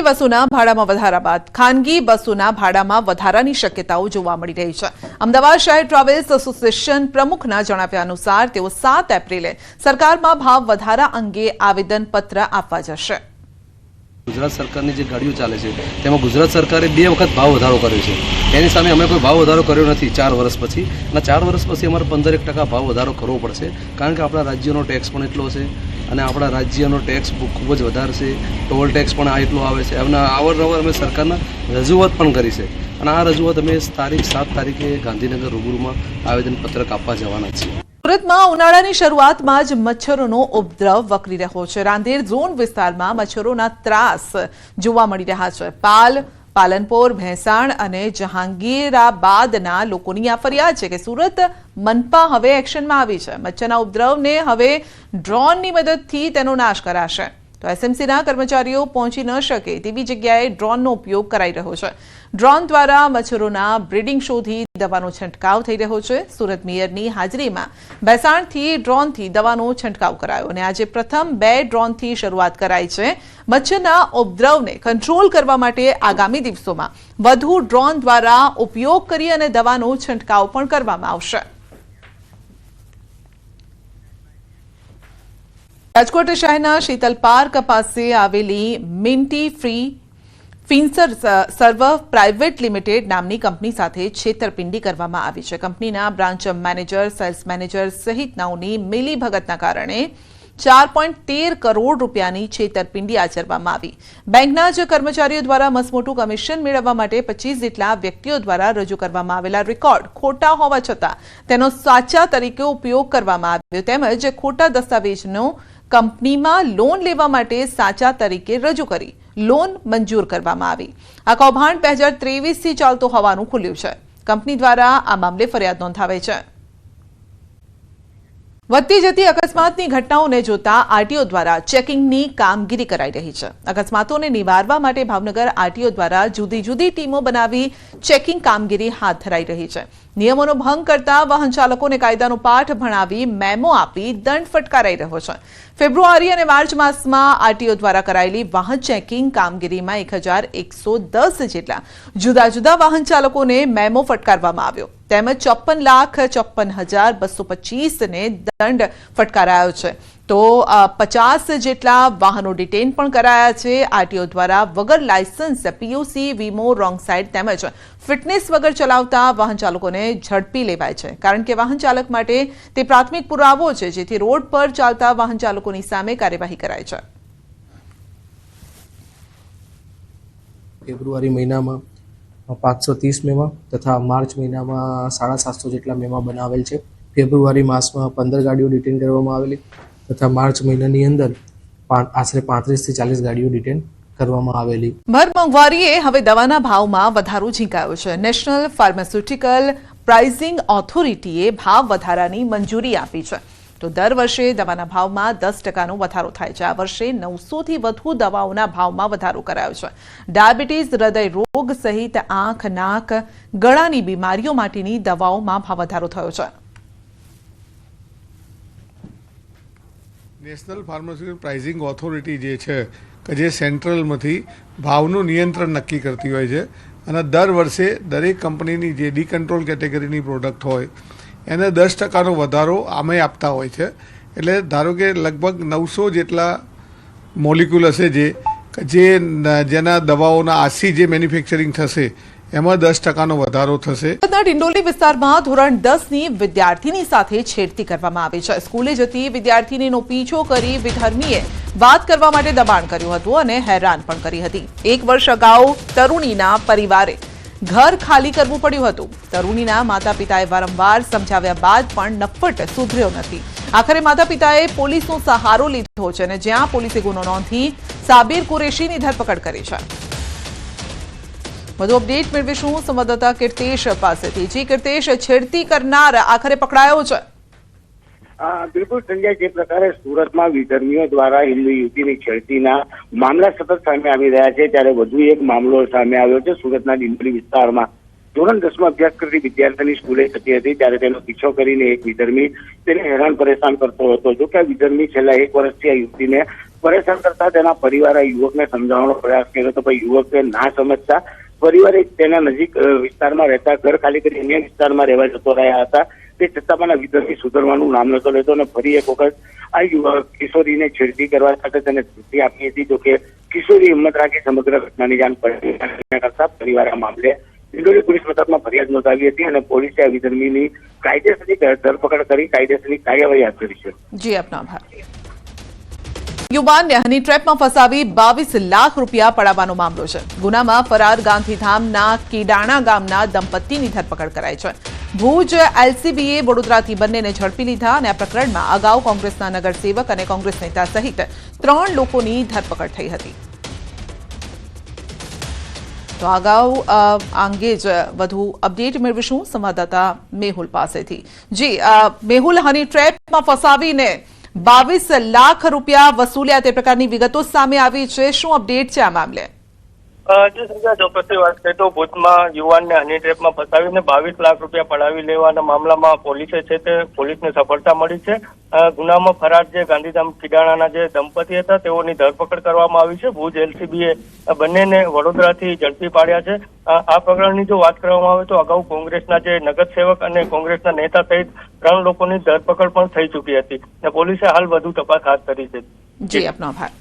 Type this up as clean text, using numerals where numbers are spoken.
બસોના ભાડામાં વધારા બાદ ખાનગી બસોના ભાડામાં વધારાની શક્યતાઓ જોવા મળી રહી છે। અમદાવાદ શહેર ટ્રાવેલ્સ એસોસિએશન પ્રમુખના જણાવ્યા અનુસાર તેઓ 7 એપ્રિલે સરકારમાં ભાવ વધારા અંગે આવેદનપત્ર આપવા જશે। ગુજરાત સરકારની જે ગાડીઓ ચાલે છે તેમાં ગુજરાત સરકારે 2 વખત ભાવ વધારો કર્યો છે। એની સામે અમે કોઈ ભાવ વધારો કર્યો નથી 4 વર્ષ પછી, અને 4 વર્ષ પછી અમારે 15% ભાવ વધારો કરવો પડશે, કારણ કે આપણા રાજ્યનો ટેક્સ પણ એટલો છે અને આપણા રાજ્યનો ટેક્સ ખૂબ જ વધારે છે। ટોલ ટેક્સ પણ એટલો આવે છે। અને અવારનવાર અમે સરકારના રજૂઆત પણ કરી છે, અને આ રજૂઆત અમે તારીખ 7 તારીખે ગાંધીનગર રૂબરૂમાં આવેદનપત્રક આપવા જવાના છીએ। સુરતમાં ઉનાળાની શરૂઆતમાં જ મચ્છરોનો ઉપદ્રવ વકરી રહ્યો છે। રાંદેર ઝોન વિસ્તારમાં મચ્છરોના ત્રાસ જોવા મળી રહ્યા છે। પાલનપુર, ભેંસાણ અને જહાંગીરાબાદના લોકોની આ ફરિયાદ છે કે સુરત મનપા હવે એક્શનમાં આવી છે। મચ્છરના ઉપદ્રવને હવે ડ્રોનની મદદથી તેનો નાશ કરાશે, તો એસએમસીના કર્મચારીઓ પહોંચી ન શકે તેવી જગ્યાએ ડ્રોનનો ઉપયોગ કરાઈ રહ્યો છે। ડ્રોન દ્વારા મચ્છરોના બ્રીડિંગ શોધી દવાનો છંટકાવ થઈ રહ્યો છે। સુરત મેયરની હાજરીમાં ભેંસાણથી ડ્રોનથી દવાનો છંટકાવ કરાયો અને આજે પ્રથમ 2 ડ્રોનથી શરૂઆત કરાઈ છે। મચ્છરના ઉપદ્રવને કંટ્રોલ કરવા માટે આગામી દિવસોમાં વધુ ડ્રોન દ્વારા ઉપયોગ કરી અને દવાનો છંટકાવ પણ કરવામાં આવશે। રાજકોટ શહેરના શીતલ પાર્ક પાસે આવેલી મિન્ટી ફ્રી ફિન્સર સર્વ પ્રાઇવેટ લિમિટેડ નામની કંપની સાથે છેતરપિંડી કરવામાં આવી છે। કંપનીના બ્રાન્ચ મેનેજર, સેલ્સ મેનેજર સહિતનાઓની મિલીભગતના કારણે 4.13 કરોડ રૂપિયાની છેતરપિંડી આચરવામાં આવી। બેંકના જ કર્મચારીઓ દ્વારા મસમોટું કમિશન મેળવવા માટે 25 જેટલા વ્યક્તિઓ દ્વારા રજૂ કરવામાં આવેલા રેકોર્ડ ખોટા હોવા છતાં તેનો સાચા તરીકે ઉપયોગ કરવામાં આવ્યો, તેમજ ખોટા દસ્તાવેજનો કંપનીમાં લોન લેવા માટે સાચા તરીકે રજૂ કરી લોન મંજૂર કરવામાં આવી। આ કૌભાંડ 2023થી ચાલતો હોવાનું ખુલ્યું છે। કંપની દ્વારા આ મામલે ફરિયાદ નોંધાવી છે। વધતી જતી અકસ્માતની ઘટનાઓને જોતા આરટીઓ દ્વારા ચેકિંગની કામગીરી કરાઈ રહી છે। અકસ્માતોને નિવારવા માટે ભાવનગર આરટીઓ દ્વારા જુદી જુદી ટીમો બનાવી ચેકિંગ કામગીરી હાથ ધરાઈ રહી છે। નિયમોનો ભંગ કરતા વાહન ચાલકોને કાયદાનો પાઠ ભણાવી મેમો આપી દંડ ફટકારાઈ રહ્યો છે। ફેબ્રુઆરી અને માર્ચ માસમાં આરટીઓ દ્વારા કરાયેલી વાહન ચેકિંગ કામગીરીમાં 1110 જેટલા જુદા જુદા વાહન ચાલકોને મેમો ફટકારવામાં આવ્યો, તેમજ 54,56,225 ને દંડ ફટકારાયો છે, તો 50 જેટલા વાહનો ડિટેન પણ કરાયા છે। આરટીઓ દ્વારા વગર લાયસન્સ, પીયુસી, વીમો, રોંગ સાઇડ તેમજ ફિટનેસ વગર ચલાવતા વાહન ચાલકોને ઝડપી લેવાય છે, કારણ કે વાહન ચાલક માટે તે પ્રાથમિક પુરાવો છે, જેથી રોડ પર ચાલતા વાહન ચાલકોની સામે કાર્યવાહી કરાય છે। ફેબ્રુઆરી મહિનામાં 530 મેમા તથા માર્ચ મહિનામાં 750 જેટલા મેમા બનાવેલ છે। ફેબ્રુઆરી માસમાં 15 ગાડીઓ ડિટેન કરવામાં આવેલી તથા માર્ચ મહિનાની અંદર આશરે 35 થી 40 ગાડીઓ ડિટેન કરવામાં આવેલી। ભર મોંઘવારીએ હવે દવાના ભાવમાં વધારો ઝીંકાયો છે। નેશનલ ફાર્માસ્યુટિકલ પ્રાઇસિંગ ઓથોરિટીએ ભાવ વધારાની મંજૂરી આપી છે, તો દર વર્ષે દવાના ભાવમાં 10%નો વધારો થાય છે। આ વર્ષે 900થી વધુ દવાઓના ભાવમાં વધારો કરાયો છે। ડાયાબિટીસ, હૃદય રોગ સહિત આંખ, નાક, ગળાની બીમારીઓ માટેની દવાઓમાં ભાવ વધારો થયો છે। નેશનલ ફાર્માસ્યુટિકલ પ્રાઇસિંગ ઓથોરિટી જે છે કે જે સેન્ટ્રલમાંથી ભાવનું નિયંત્રણ નક્કી કરતી હોય છે, અને દર વર્ષે દરેક કંપનીની જે ડીકન્ટ્રોલ કેટેગરીની પ્રોડક્ટ હોય એને 10%નો વધારો આમે આપતા હોય છે। એટલે ધારો કે લગભગ 900 જેટલા મોલિક્યુલ હશે જેના દવાઓના આજથી જે મેન્યુફેક્ચરિંગ થશે એમાં 10%નો વધારો થશે। ડિંડોલી વિસ્તારમાં ધોરણ 10ની વિદ્યાર્થીની સાથે છેડતી કરવામાં આવી છે। સ્કૂલે જતી વિદ્યાર્થીનીનો પીછો કરી વિધર્મીએ વાત કરવા માટે દબાણ કર્યું હતું અને હેરાન પણ કરી હતી। 1 વર્ષ અગાઉ તરુણીના પરિવારે ઘર ખાલી કરવું પડ્યું હતું। તરુણીના માતા પિતાએ વારંવાર સમજાવ્યા બાદ પણ નફ્ફટ સુધર્યો નથી। આખરે માતા પિતાએ પોલીસનો સહારો લીધો છે અને જ્યાં પોલીસે ગુનો નોંધી સાબિર કુરેશીની ધરપકડ કરી છે। વધુ અપડેટ મેળવીશું સંવાદદાતા કીર્તેશ પાસેથી। જી કીર્તેશ, છેડતી કરનાર આખરે પકડાયો છે? બિલકુલ સંજય, જે પ્રકારે સુરતમાં વિધર્મીઓ દ્વારા હિન્દુ યુવતીની છેડતીના મામલા સતત સામે આવી રહ્યા છે, ત્યારે વધુ એક મામલો સામે આવ્યો છે। સુરતના ડિંડોલી વિસ્તારમાં ધોરણ 10માં અભ્યાસ કરતી વિદ્યાર્થીની સ્કૂલે જતી હતી ત્યારે તેનો પીછો કરીને એક વિધર્મી તેને હેરાન પરેશાન કરતો હતો। જો કે આ વિધર્મી છેલ્લા 1 વર્ષથી આ યુવતીને પરેશાન કરતા તેના પરિવારે યુવકને સમજાવવાનો પ્રયાસ કર્યો હતો, પણ યુવકે ના સમજતા પરિવારે તેના નજીક વિસ્તારમાં રહેતા ઘર ખાલી કરી અન્ય વિસ્તારમાં રહેવા જતો રહ્યા હતા. તે છતાં પણ વિધર્મી સુધરવાનું નામ નતો લેતો અને ફરી એક વખત આ યુવક કિશોરીને છેડતી કરવા સાથે તેને ધમકી આપી હતી. જો કે કિશોરી હિંમત રાખી સમગ્ર ઘટનાની જાણ પડી કરતા પરિવારે આ મામલે ડિંડોલી પોલીસ મથકમાં ફરિયાદ નોંધાવી હતી અને પોલીસે આ વિધર્મીની કાયદેસરની ધરપકડ કરી કાયદેસરની કાર્યવાહી હાથ ધરી છે. જી આપનો આભાર. યુવાનને હની ટ્રેપમાં ફસાવી 22 લાખ રૂપિયા પડાવવાનો મામલો છે. ગુનામાં ફરાર ગાંધીધામના કીડાણા ગામના દંપતીની ધરપકડ કરાઈ છે. ભુજ એલસીબીએ વડોદરાથી બંનેને ઝડપી લીધા અને આ પ્રકરણમાં અગાઉ કોંગ્રેસના નગરસેવક અને કોંગ્રેસ નેતા સહિત 3 લોકોની ધરપકડ થઈ હતી. તો અગાઉ આ અંગે જ વધુ અપડેટ મેળવીશું સંવાદદાતા મેહુલ પાસેથી. જી મેહુલ, હની ટ્રેપમાં ફસાવીને 22 લાખ રૂપિયા વસૂલ્યા તે પ્રકારની વિગતો સામે આવી છે. શું અપડેટ છે આ મામલે? ચોક્કસથી વાત કરીએ તો ભુજમાં યુવાનને હની ટ્રેપમાં ફસાવીને 22 લાખ રૂપિયા પડાવી લેવાના મામલામાં પોલીસને સફળતા મળી છે. ગુનામાં ફરાર જે ગાંધીધામ કીડાણાના જે દંપતી હતા તેઓની ધરપકડ કરવામાં આવી છે. ભુજ એલસીબીએ બંનેને વડોદરાથી ઝડપી પાડ્યા છે. આ પ્રકરણની જો વાત કરવામાં આવે તો અગાઉ કોંગ્રેસના જે નગરસેવક અને કોંગ્રેસના નેતા સહિત 3 લોકોની ધરપકડ પણ થઈ ચૂકી હતી. પોલીસે હાલ વધુ તપાસ હાથ ધરી છે. જી આપનો આભાર.